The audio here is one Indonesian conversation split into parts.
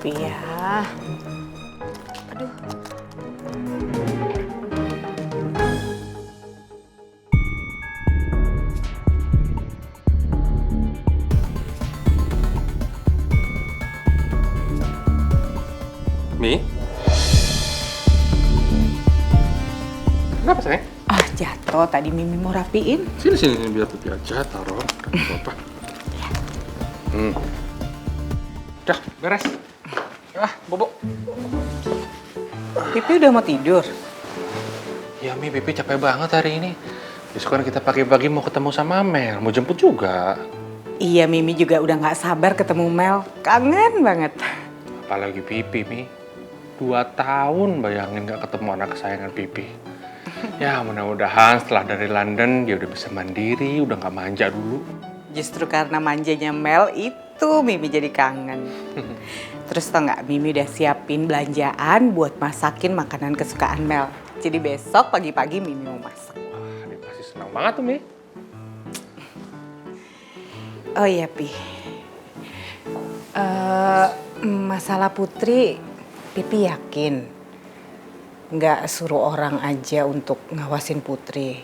Pipi ya. Aduh. Mi? Kenapa sayang? Ah, jatuh. Tadi Mimi mau rapiin. Sini biar Pipi aja taruh. Apa? Udah, beres. Bobo. Pipi udah mau tidur. Ya Mi, Pipi capek banget hari ini. Besok kan kita pagi-pagi mau ketemu sama Mel, mau jemput juga. Iya, Mimi juga udah gak sabar ketemu Mel. Kangen banget. Apalagi Pipi, Mi. 2 tahun bayangin gak ketemu anak kesayangan Pipi. Ya mudah-mudahan setelah dari London dia udah bisa mandiri, udah gak manja dulu. Justru karena manjanya Mel itu Mimi jadi kangen. Terus tau gak, Mimi udah siapin belanjaan buat masakin makanan kesukaan Mel. Jadi besok pagi-pagi Mimi mau masak. Wah, dia pasti senang banget tuh, Mi. Oh iya, Pi. Masalah Putri, Pipi yakin nggak suruh orang aja untuk ngawasin Putri.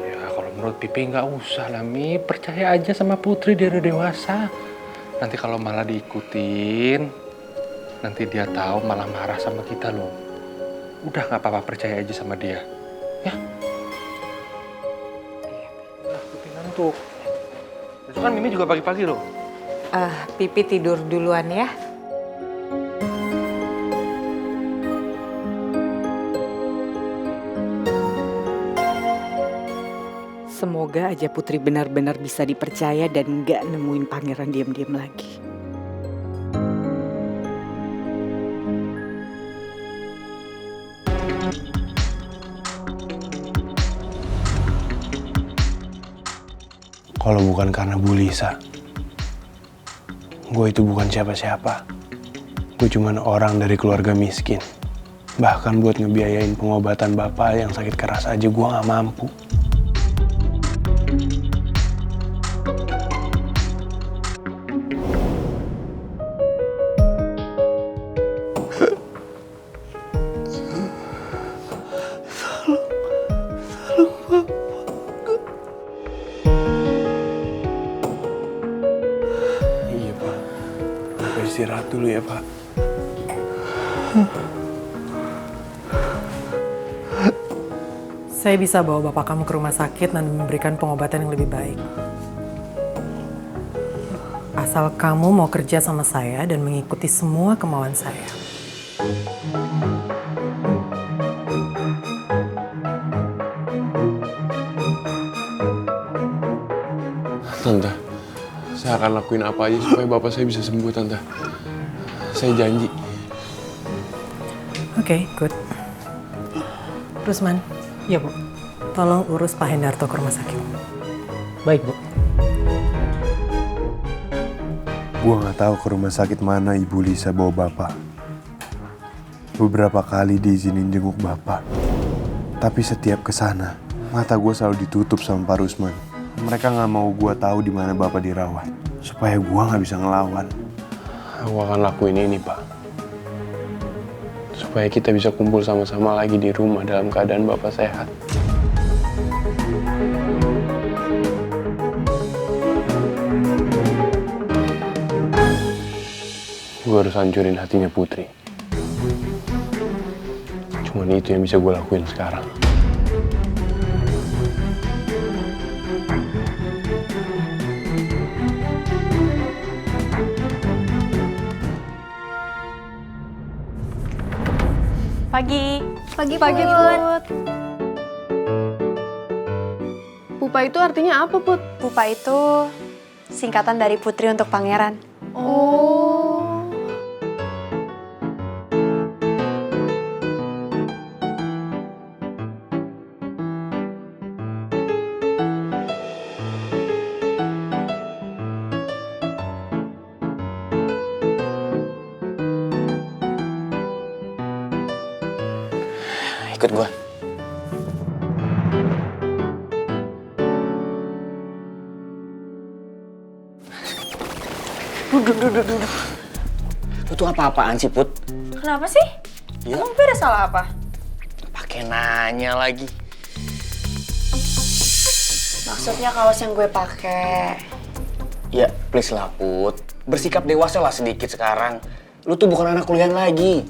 Ya kalau menurut Pipi nggak usah lah, Mi. Percaya aja sama Putri, dia udah dewasa. Nanti kalau malah diikutin, nanti dia tahu malah marah sama kita loh. Udah nggak apa-apa, percaya aja sama dia. Ya. Pipi ngantuk. Besok kan Mimi juga pagi-pagi loh. Pipi tidur duluan ya. Semoga aja Putri benar-benar bisa dipercaya dan nggak nemuin pangeran diam-diam lagi. Kalau bukan karena Bu Lisa, gue itu bukan siapa-siapa. Gue cuman orang dari keluarga miskin. Bahkan buat ngebiayain pengobatan bapak yang sakit keras aja gue gak mampu. Iya Pak, Bapak istirahat dulu ya Pak. Saya bisa bawa bapak kamu ke rumah sakit dan memberikan pengobatan yang lebih baik. Asal kamu mau kerja sama saya dan mengikuti semua kemauan saya. Tante, saya akan lakuin apa aja supaya bapak saya bisa sembuh, Tante. Saya janji. Oke, good. Rusman. Iya, Bu. Tolong urus Pak Hendarto ke rumah sakit. Baik, Bu. Gua nggak tahu ke rumah sakit mana Ibu Lisa bawa bapak. Beberapa kali diizinin jenguk bapak. Tapi setiap kesana, mata gue selalu ditutup sama Pak Rusman. Mereka nggak mau gue tahu di mana bapak dirawat, supaya gue nggak bisa ngelawan. Aku akan lakuin ini, Pak. Supaya kita bisa kumpul sama-sama lagi di rumah dalam keadaan bapak sehat. Gue harus hancurin hatinya Putri. Cuman itu yang bisa gue lakuin sekarang. Pagi. Pagi, Put. Pupa itu artinya apa, Put? Pupa itu singkatan dari Putri untuk Pangeran. Oh. Ikut gue. Lu tuh apa-apaan sih, Put? Kenapa sih? Ya. Emang gue ada salah apa? Pakai nanya lagi. Maksudnya kaos yang gue pakai. Ya, please lah, Put. Bersikap dewasa lah sedikit sekarang. Lu tuh bukan anak kuliah lagi.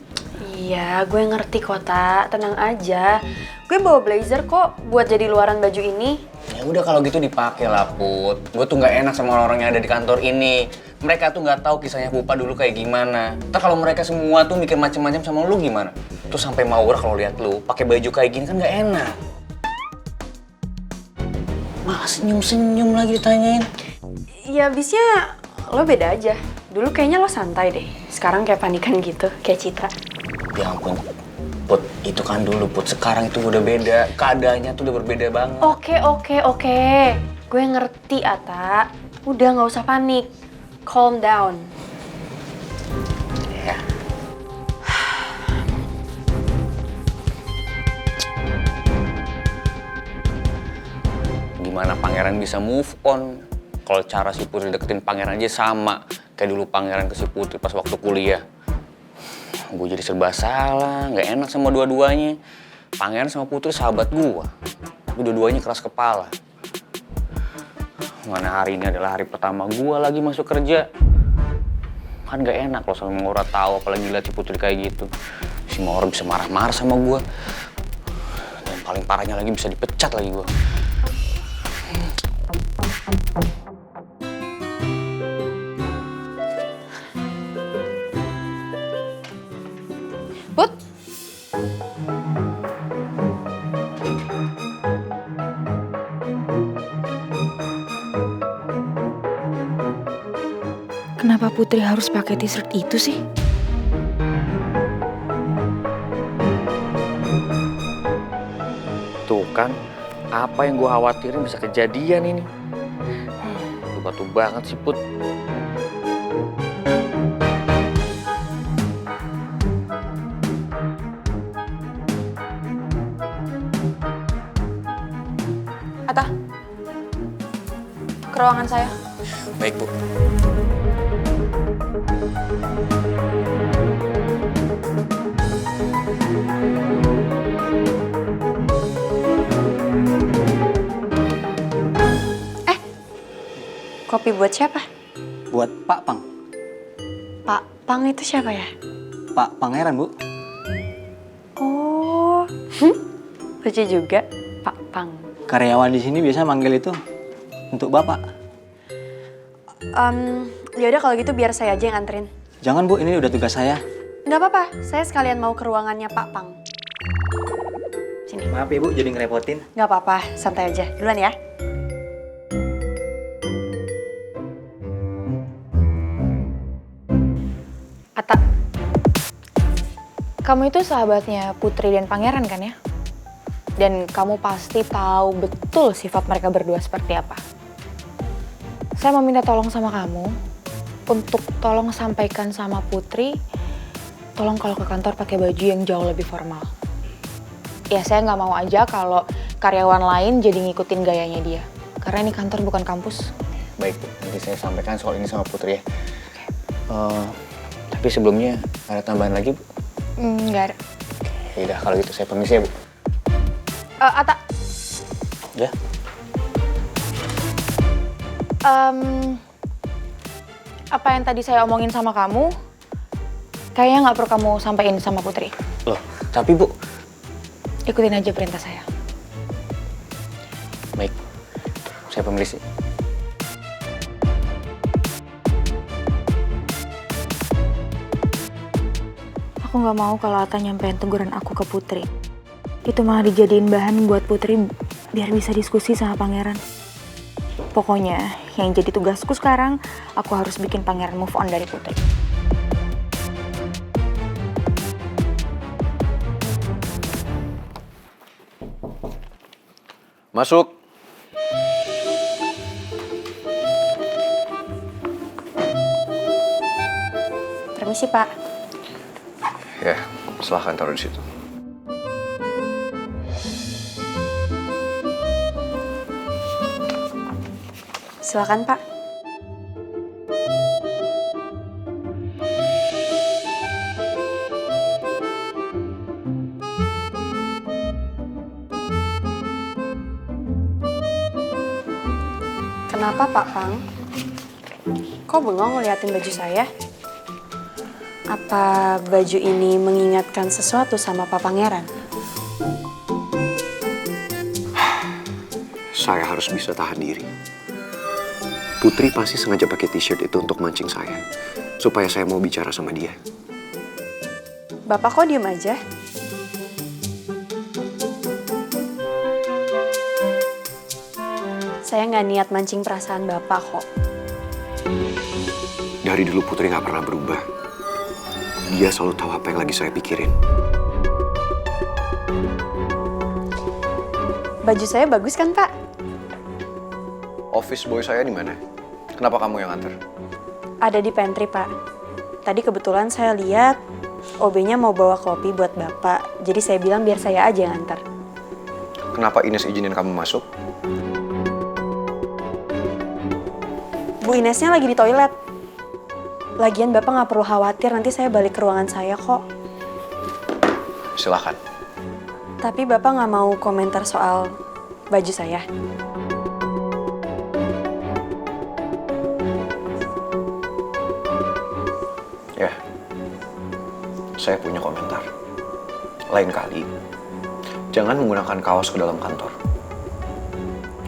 Iya, gue ngerti kok, Tak. Tenang aja. Gue bawa blazer kok buat jadi luaran baju ini. Ya udah kalau gitu dipakai lah, Put. Gue tuh nggak enak sama orang-orang yang ada di kantor ini. Mereka tuh nggak tahu kisahnya Pupa dulu kayak gimana. Ntar kalau mereka semua tuh mikir macam-macam sama lu gimana? Tuh sampai Maura kalau lihat lu pakai baju kayak gini kan nggak enak. Malah senyum-senyum lagi ditanyain. Ya abisnya lo beda aja. Dulu kayaknya lo santai deh. Sekarang kayak panikan gitu, kayak Citra. Ya ampun, Put, itu kan dulu, Put. Sekarang itu udah beda. Keadaannya tuh udah berbeda banget. Oke. Gue ngerti, Ata. Udah nggak usah panik. Calm down. Ya. Gimana pangeran bisa move on? Kalau cara si Putri deketin pangeran aja sama. Kayak dulu pangeran ke si Putri pas waktu kuliah. Gue jadi serba salah, nggak enak sama dua-duanya. Pangeran sama Putri sahabat gue. Tapi dua-duanya keras kepala. Mana hari ini adalah hari pertama gue lagi masuk kerja. Kan gak enak loh sama Maura tahu, apalagi lihat si Putri kayak gitu. Si Maura bisa marah-marah sama gue. Dan paling parahnya lagi bisa dipecat lagi gue. Put. Kenapa Putri harus pakai t-shirt itu sih? Tuh kan, apa yang gue khawatirin bisa kejadian ini. Batu banget sih, Put. Ata, ke ruangan saya. Baik, Bu. Kopi buat siapa? Buat Pak Pang. Pak Pang itu siapa ya? Pak Pangeran, Bu. Oh, lucu juga, Pak Pang. Karyawan di sini biasa manggil itu untuk Bapak. Ya udah kalau gitu biar saya aja yang anterin. Jangan, Bu, ini udah tugas saya. Nggak apa-apa, saya sekalian mau ke ruangannya Pak Pang. Sini. Maaf ya, Bu, jadi ngerepotin. Nggak apa-apa, santai aja. Duluan ya. Ata, kamu itu sahabatnya Putri dan Pangeran kan ya? Dan kamu pasti tahu betul sifat mereka berdua seperti apa. Saya mau minta tolong sama kamu untuk tolong sampaikan sama Putri, tolong kalau ke kantor pakai baju yang jauh lebih formal. Ya saya nggak mau aja kalau karyawan lain jadi ngikutin gayanya dia. Karena ini kantor bukan kampus. Baik, Bu. Nanti saya sampaikan soal ini sama Putri ya. Tapi sebelumnya ada tambahan lagi, Bu? Nggak ada. Ya udah, kalau gitu saya permisi ya, Bu. Ata. Ya. Apa yang tadi saya omongin sama kamu, kayaknya nggak perlu kamu sampaikan sama Putri. Loh, tapi Bu. Ikutin aja perintah saya. Baik, saya permisi. Aku nggak mau kalau Ata nyampein teguran aku ke Putri. Itu malah dijadiin bahan buat Putri biar bisa diskusi sama Pangeran. Pokoknya yang jadi tugasku sekarang, aku harus bikin Pangeran move on dari Putri. Masuk. Permisi, Pak. Ya, silahkan taruh di situ. Silakan, Pak. Kenapa Pak Pang? Kok bengong ngeliatin baju saya? Apa baju ini mengingatkan sesuatu sama Pak Pangeran? Saya harus bisa tahan diri. Putri pasti sengaja pakai t-shirt itu untuk mancing saya. Supaya saya mau bicara sama dia. Bapak kok diem aja? Saya nggak niat mancing perasaan Bapak kok. Dari dulu Putri nggak pernah berubah. Dia selalu tahu apa yang lagi saya pikirin. Baju saya bagus kan, Pak? Office boy saya di mana? Kenapa kamu yang antar? Ada di pantry, Pak. Tadi kebetulan saya lihat OB-nya mau bawa kopi buat Bapak. Jadi saya bilang biar saya aja yang antar. Kenapa Ines izinin kamu masuk? Bu Inesnya lagi di toilet. Lagian Bapak nggak perlu khawatir, nanti saya balik ke ruangan saya kok. Silakan. Tapi Bapak nggak mau komentar soal baju saya? Ya, saya punya komentar. Lain kali, jangan menggunakan kaos ke dalam kantor.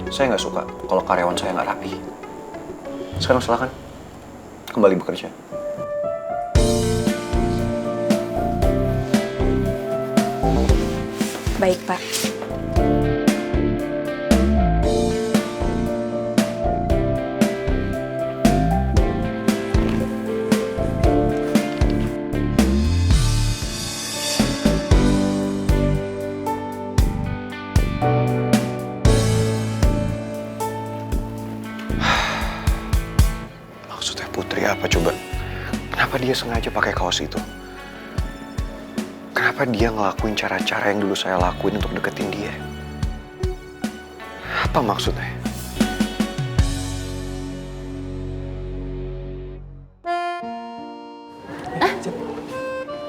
Saya nggak suka kalau karyawan saya nggak rapi. Sekarang silakan, kembali bekerja. Baik, Pak. Maksudnya Putri apa coba? Kenapa dia sengaja pakai kaos itu? Kenapa dia ngelakuin cara-cara yang dulu saya lakuin untuk deketin dia? Apa maksudnya?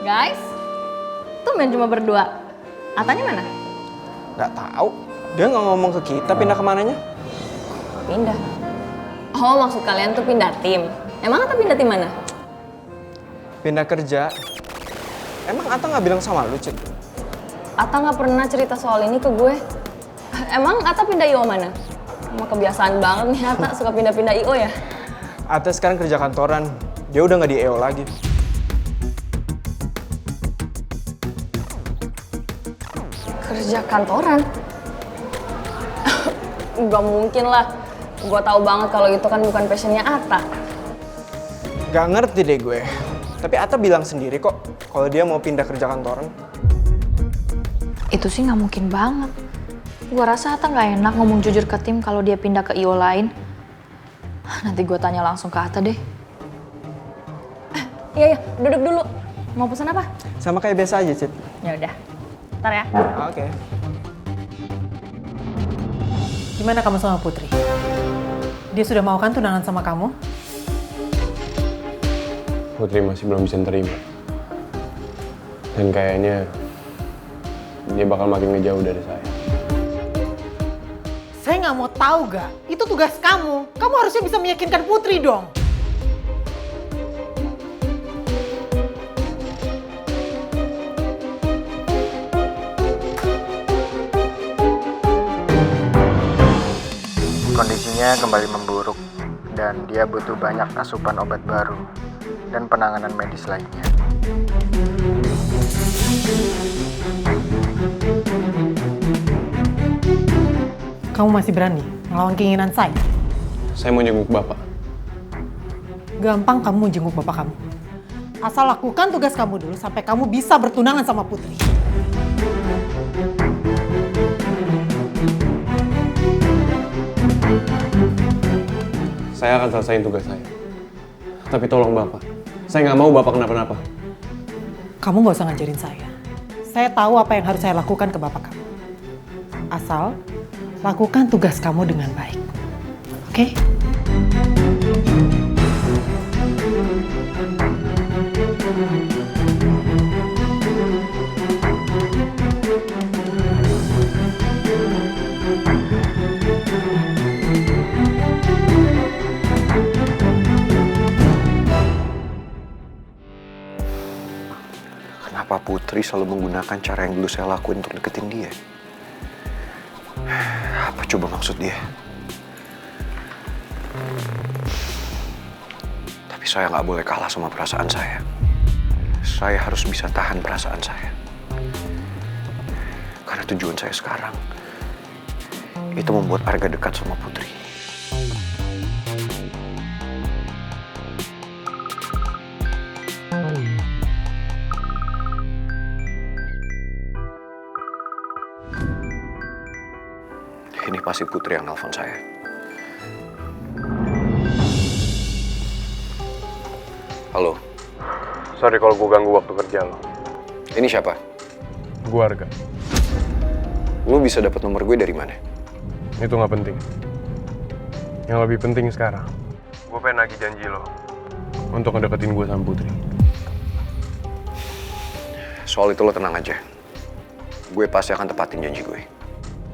Guys, tumben cuma berdua. Atanya mana? Nggak tahu. Dia nggak ngomong ke kita pindah kemananya. Pindah. Oh, maksud kalian tuh pindah tim. Emang Ata pindah tim mana? Pindah kerja. Emang Ata nggak bilang sama lu, Cid? Ata nggak pernah cerita soal ini ke gue. Emang Ata pindah IO mana? Emang kebiasaan banget nih Ata suka pindah-pindah IO ya? Ata sekarang kerja kantoran. Dia udah nggak di EO lagi. Kerja kantoran? Gak mungkin lah. Gue tahu banget kalau itu kan bukan passionnya Ata. Gak ngerti deh gue. Tapi Ata bilang sendiri kok kalau dia mau pindah kerja kantoran. Itu sih nggak mungkin banget. Gue rasa Ata nggak enak ngomong jujur ke tim kalau dia pindah ke IO lain. Nanti gue tanya langsung ke Ata deh. Iya, duduk dulu. Mau pesan apa? Sama kayak biasa aja, Cid. Ya udah. Ntar ya. Oke. Gimana kamu sama Putri? Dia sudah mau kan tunangan sama kamu? Putri masih belum bisa terima. Dan kayaknya dia bakal makin ngejauh dari saya. Saya nggak mau tahu gak? Itu tugas kamu. Kamu harusnya bisa meyakinkan Putri dong. Kondisinya kembali memburuk dan dia butuh banyak asupan obat baru dan penanganan medis lainnya. Kamu masih berani melawan keinginan saya? Saya mau jenguk Bapak. Gampang kamu jenguk bapak kamu. Asal lakukan tugas kamu dulu sampai kamu bisa bertunangan sama Putri. Saya akan selesaiin tugas saya. Tapi tolong Bapak, saya nggak mau Bapak kenapa-napa. Kamu nggak usah ngajarin saya. Saya tahu apa yang harus saya lakukan ke bapak kamu. Asal lakukan tugas kamu dengan baik. Oke? Kenapa Putri selalu menggunakan cara yang dulu saya lakuin untuk deketin dia? Apa coba maksud dia? Tapi saya nggak boleh kalah sama perasaan saya. Saya harus bisa tahan perasaan saya. Karena tujuan saya sekarang itu membuat Arga dekat sama Putri. Ini pasti Putri yang nelfon saya. Halo. Sorry kalau gue ganggu waktu kerja lo. Ini siapa? Gue Arga. Lu bisa dapat nomor gue dari mana? Itu nggak penting. Yang lebih penting sekarang, gue pengen nagih janji lo untuk ngedeketin gue sama Putri. Soal itu lo tenang aja. Gue pasti akan tepatin janji gue.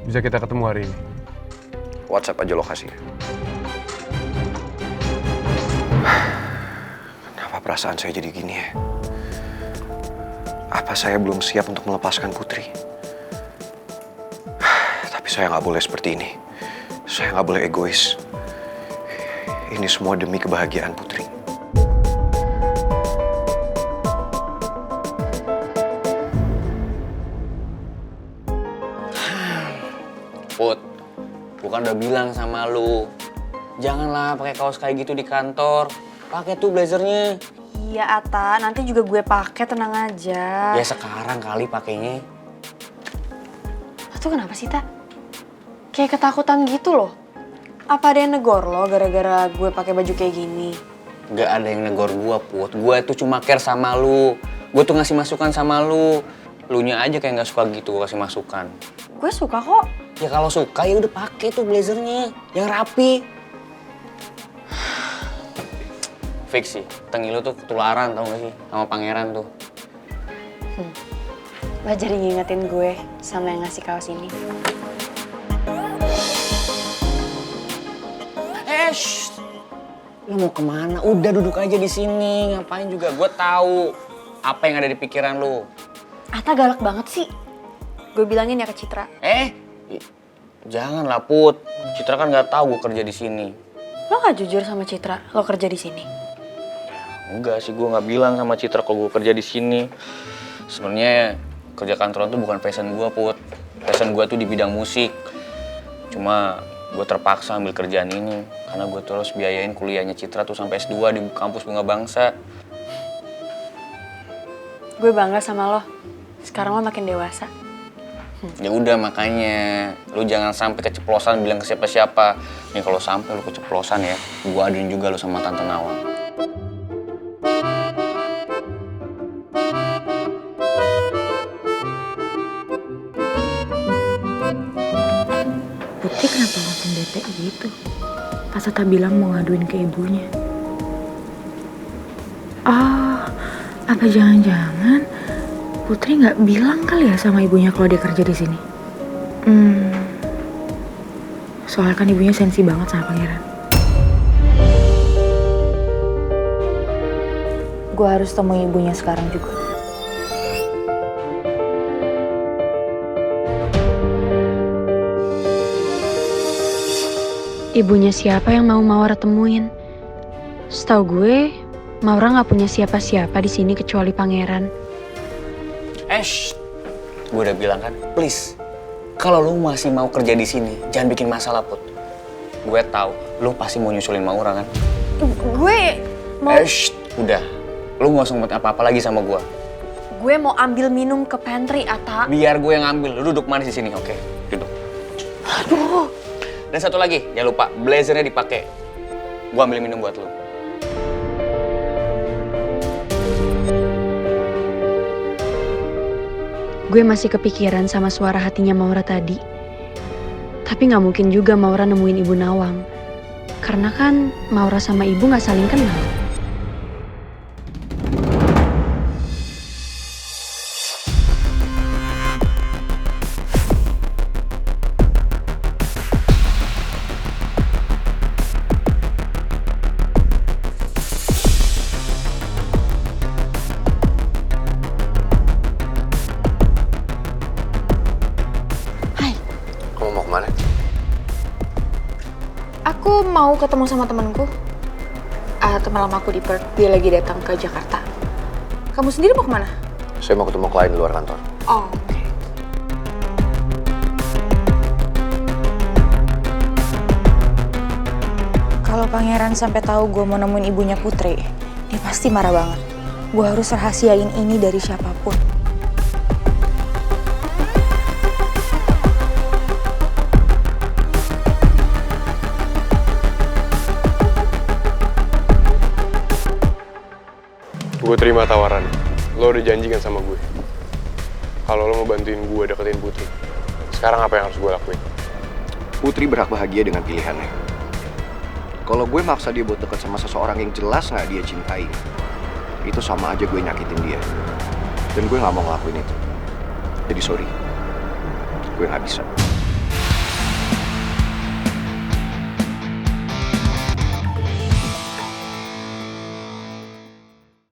Bisa kita ketemu hari ini? WhatsApp aja lokasinya. Kenapa perasaan saya jadi gini ya? Apa saya belum siap untuk melepaskan Putri? Tapi saya nggak boleh seperti ini. Saya nggak boleh egois. Ini semua demi kebahagiaan Putri. Put, bukan udah bilang sama lu, janganlah pakai kaos kayak gitu di kantor. Pakai tuh blazernya. Iya Ata, nanti juga gue pakai, tenang aja. Ya sekarang kali pakainya. Lo tuh kenapa sih, Ta? Kayak ketakutan gitu loh. Apa ada yang negor lo gara-gara gue pakai baju kayak gini? Gak ada yang negor gua, Put. Gue tuh cuma care sama lu. Gue tuh ngasih masukan sama lu. Lunya aja kayak nggak suka gitu gue kasih masukan. Gue suka kok. Ya kalau suka ya udah pakai tuh blazernya yang rapi. Fix sih, tengi lu tuh ketularan tau gak sih sama pangeran tuh. Lo jadi ngingetin gue sama yang ngasih kaos ini. Shh. Lu mau kemana? Udah duduk aja di sini. Ngapain juga? Gue tahu apa yang ada di pikiran lu. Ata galak banget sih. Gue bilangin ya ke Citra. Janganlah Put. Citra kan nggak tahu gue kerja di sini. Lo gak jujur sama Citra? Lo kerja di sini? Enggak sih, gue nggak bilang sama Citra kalau gue kerja di sini. Sebenarnya kerja kantoran tuh bukan passion gue, Put. Passion gue tuh di bidang musik. Cuma gue terpaksa ambil kerjaan ini karena gue terus biayain kuliahnya Citra tuh sampai S2 di kampus Bunga Bangsa. Gue bangga sama lo. Sekarang lo makin dewasa. Ya udah makanya lu jangan sampai keceplosan bilang ke siapa-siapa. Nih kalau sampai lu keceplosan ya, gue aduin juga lu sama Tante Nawang. Putri kenapa langsung bete gitu? Pas Ata bilang mau ngaduin ke ibunya. Apa jangan-jangan Putri nggak bilang kali ya sama ibunya kalau dia kerja di sini? Soalnya kan ibunya sensi banget sama pangeran. Gue harus temui ibunya sekarang juga. Ibunya siapa yang mau Mawar temuin? Setahu gue, Mawar nggak punya siapa-siapa di sini kecuali pangeran. Gue udah bilang kan, please. Kalau lu masih mau kerja di sini, jangan bikin masalah, Put. Gue tahu, lu pasti mau nyusulin Maura kan? Gue mau... Udah. Lu gak usah ngomong apa-apa lagi sama gue. Gue mau ambil minum ke pantry, Ata. Biar gue yang ambil. Lu duduk manis di sini, oke? Duduk. Aduh. Dan satu lagi, jangan lupa, blazernya dipakai. Gue ambil minum buat lu. Gue masih kepikiran sama suara hatinya Maura tadi. Tapi gak mungkin juga Maura nemuin Ibu Nawang. Karena kan Maura sama Ibu gak saling kenal. Aku mau ketemu sama temanku. Teman lama aku di Perth, dia lagi datang ke Jakarta. Kamu sendiri mau kemana? Saya mau ketemu klien di luar kantor. Oh, oke. Kalau Pangeran sampai tahu gue mau nemuin ibunya Putri, dia pasti marah banget. Gue harus rahasiain ini dari siapapun. Gue terima tawaran. Lo udah janjikan sama gue. Kalau lo mau bantuin gue deketin Putri. Sekarang apa yang harus gue lakuin? Putri berhak bahagia dengan pilihannya. Kalau gue maksa dia buat deket sama seseorang yang jelas nggak dia cintai, itu sama aja gue nyakitin dia. Dan gue nggak mau ngelakuin itu. Jadi sorry, gue nggak bisa.